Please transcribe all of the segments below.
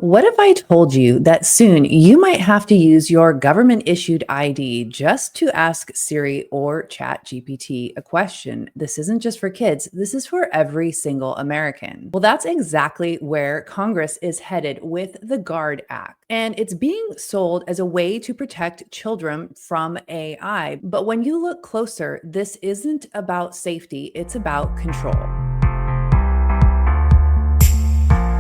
What if I told you that soon you might have to use your government issued ID just to ask Siri or ChatGPT a question? This isn't just for kids, this is for every single American. Well, that's exactly where Congress is headed with the GUARD Act. And it's being sold as a way to protect children from AI. But when you look closer, this isn't about safety, it's about control.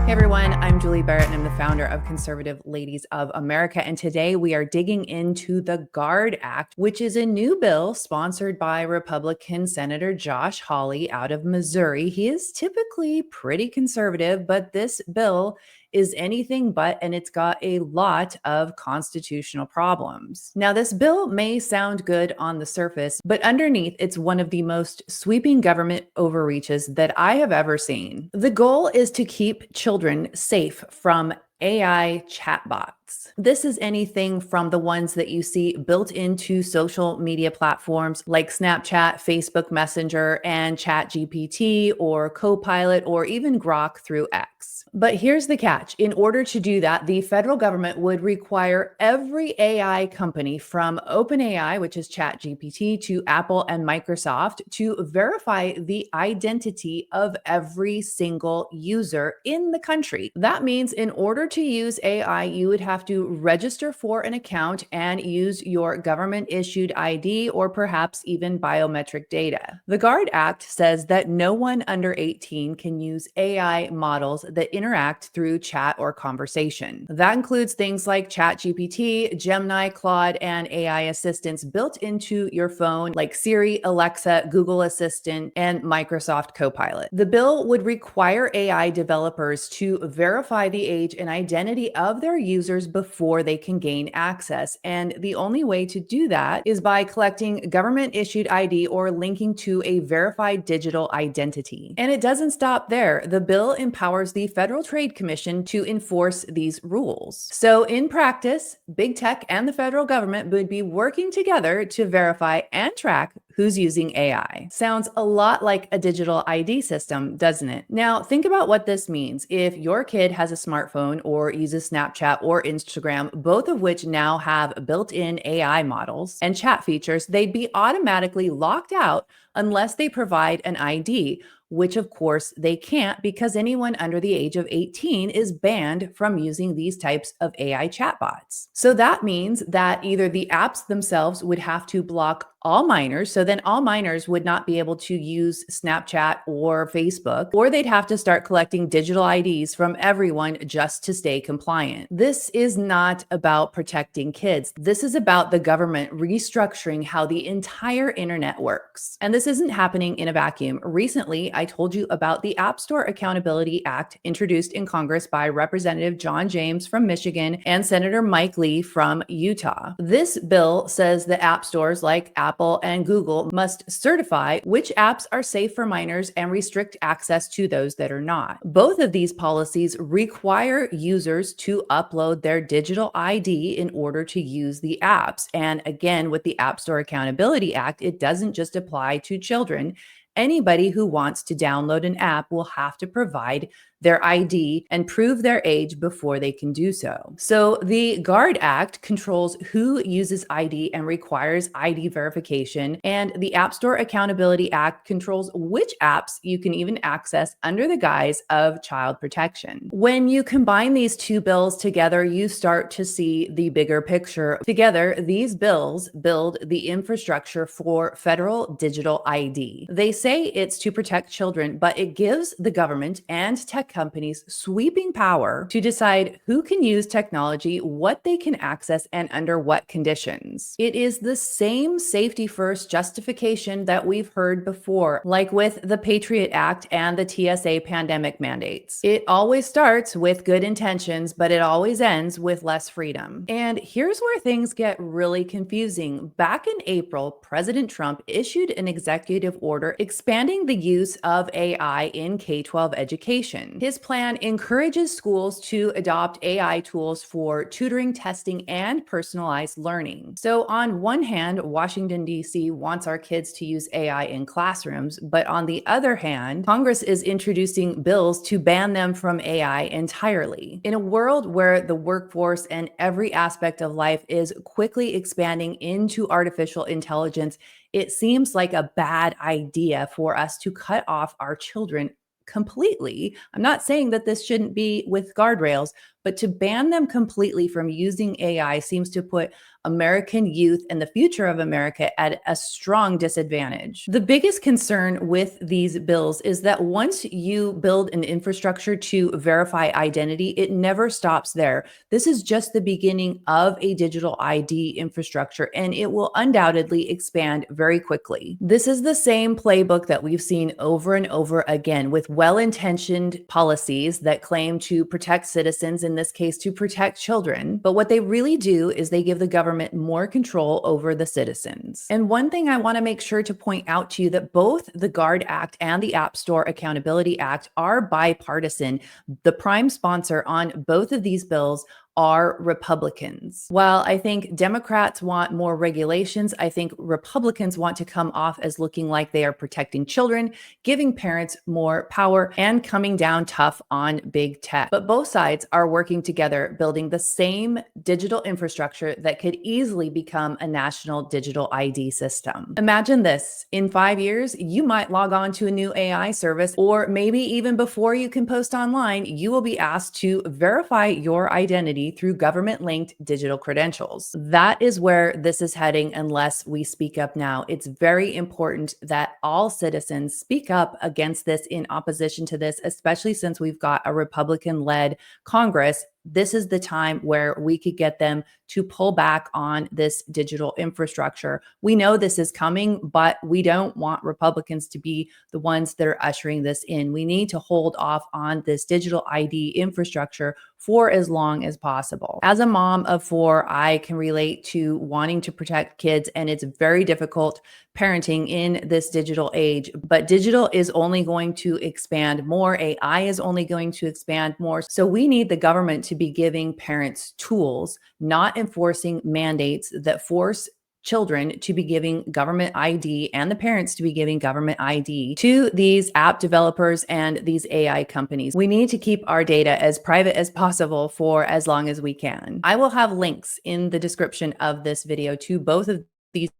Hey everyone, I'm Julie Barrett and I'm the founder of Conservative Ladies of America. And today we are digging into the GUARD Act, which is a new bill sponsored by Republican Senator Josh Hawley out of Missouri. He is typically pretty conservative, but this bill is anything but, and it's got a lot of constitutional problems. Now, this bill may sound good on the surface, but underneath, it's one of the most sweeping government overreaches that I have ever seen. The goal is to keep children safe from AI chatbots. This is anything from the ones that you see built into social media platforms like Snapchat, Facebook Messenger, and ChatGPT or Copilot, or even Grok through X. But here's the catch. In order to do that, the federal government would require every AI company from OpenAI, which is ChatGPT, to Apple and Microsoft to verify the identity of every single user in the country. That means in order to use AI, you would have to register for an account and use your government issued ID or perhaps even biometric data. The GUARD Act says that no one under 18 can use AI models that interact through chat or conversation. That includes things like ChatGPT, Gemini, Claude, and AI assistants built into your phone like Siri, Alexa, Google Assistant, and Microsoft Copilot. The bill would require AI developers to verify the age and identity of their users before they can gain access. And the only way to do that is by collecting government issued ID or linking to a verified digital identity. And it doesn't stop there. The bill empowers the Federal Trade Commission to enforce these rules. So in practice, big tech and the federal government would be working together to verify and track who's using AI. Sounds a lot like a digital ID system, doesn't it? Now, think about what this means. If your kid has a smartphone or uses Snapchat or Instagram, both of which now have built-in AI models and chat features, they'd be automatically locked out unless they provide an ID, which of course they can't because anyone under the age of 18 is banned from using these types of AI chatbots. So that means that either the apps themselves would have to block all minors, so then all minors would not be able to use Snapchat or Facebook, or they'd have to start collecting digital IDs from everyone just to stay compliant. This is not about protecting kids. This is about the government restructuring how the entire internet works. And this isn't happening in a vacuum. Recently, I told you about the App Store Accountability Act introduced in Congress by Representative John James from Michigan and Senator Mike Lee from Utah. This bill says that app stores like Apple and Google must certify which apps are safe for minors and restrict access to those that are not. Both of these policies require users to upload their digital ID in order to use the apps. And again, with the App Store Accountability Act, it doesn't just apply to children. Anybody who wants to download an app will have to provide their ID and prove their age before they can do so. So the GUARD Act controls who uses ID and requires ID verification, and the App Store Accountability Act controls which apps you can even access under the guise of child protection. When you combine these two bills together, you start to see the bigger picture. Together, these bills build the infrastructure for federal digital ID. They say it's to protect children, but it gives the government and tech companies sweeping power to decide who can use technology, what they can access, and under what conditions. It is the same safety first justification that we've heard before, like with the Patriot Act and the TSA pandemic mandates. It always starts with good intentions, but it always ends with less freedom. And here's where things get really confusing. Back in April, President Trump issued an executive order expanding the use of AI in K-12 education. learning. His plan encourages schools to adopt AI tools for tutoring, testing, and personalized learning. So on one hand, Washington, D.C. wants our kids to use AI in classrooms, but on the other hand, Congress is introducing bills to ban them from AI entirely. In a world where the workforce and every aspect of life is quickly expanding into artificial intelligence, it seems like a bad idea for us to cut off our children completely. I'm not saying that this shouldn't be with guardrails, but to ban them completely from using AI seems to put American youth and the future of America at a strong disadvantage. The biggest concern with these bills is that once you build an infrastructure to verify identity, it never stops there. This is just the beginning of a digital ID infrastructure, and it will undoubtedly expand very quickly. This is the same playbook that we've seen over and over again with well-intentioned policies that claim to protect citizens, in this case, to protect children. But what they really do is they give the government more control over the citizens. And one thing I want to make sure to point out to you that both the GUARD Act and the App Store Accountability Act are bipartisan. The prime sponsor on both of these bills are Republicans. While I think Democrats want more regulations, I think Republicans want to come off as looking like they are protecting children, giving parents more power, and coming down tough on big tech. But both sides are working together, building the same digital infrastructure that could easily become a national digital ID system. Imagine this: in 5 years, you might log on to a new AI service, or maybe even before you can post online, you will be asked to verify your identity through government-linked digital credentials. That is where this is heading unless we speak up now. It's very important that all citizens speak up against this, in opposition to this, especially since we've got a Republican-led Congress. This is the time where we could get them to pull back on this digital infrastructure. We know this is coming, but we don't want Republicans to be the ones that are ushering this in. We need to hold off on this digital ID infrastructure for as long as possible. As a mom of 4, I can relate to wanting to protect kids, and it's very difficult parenting in this digital age. But digital is only going to expand more. AI is only going to expand more. So we need the government to be giving parents tools, not enforcing mandates that force children to be giving government ID and the parents to be giving government ID to these app developers and these AI companies. We need to keep our data as private as possible for as long as we can. I will have links in the description of this video to both of these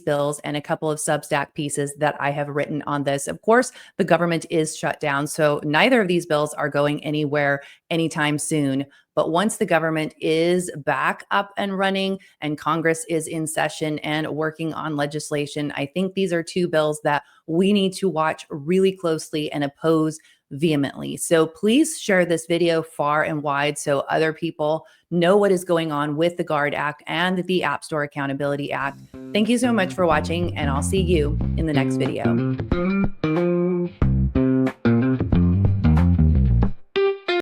bills and a couple of Substack pieces that I have written on this. Of course, the government is shut down, so neither of these bills are going anywhere anytime soon. But once the government is back up and running and Congress is in session and working on legislation, I think these are two bills that we need to watch really closely and oppose vehemently. So please share this video far and wide so other people know what is going on with the GUARD Act and the App Store Accountability Act. Thank you so much for watching, and I'll see you in the next video.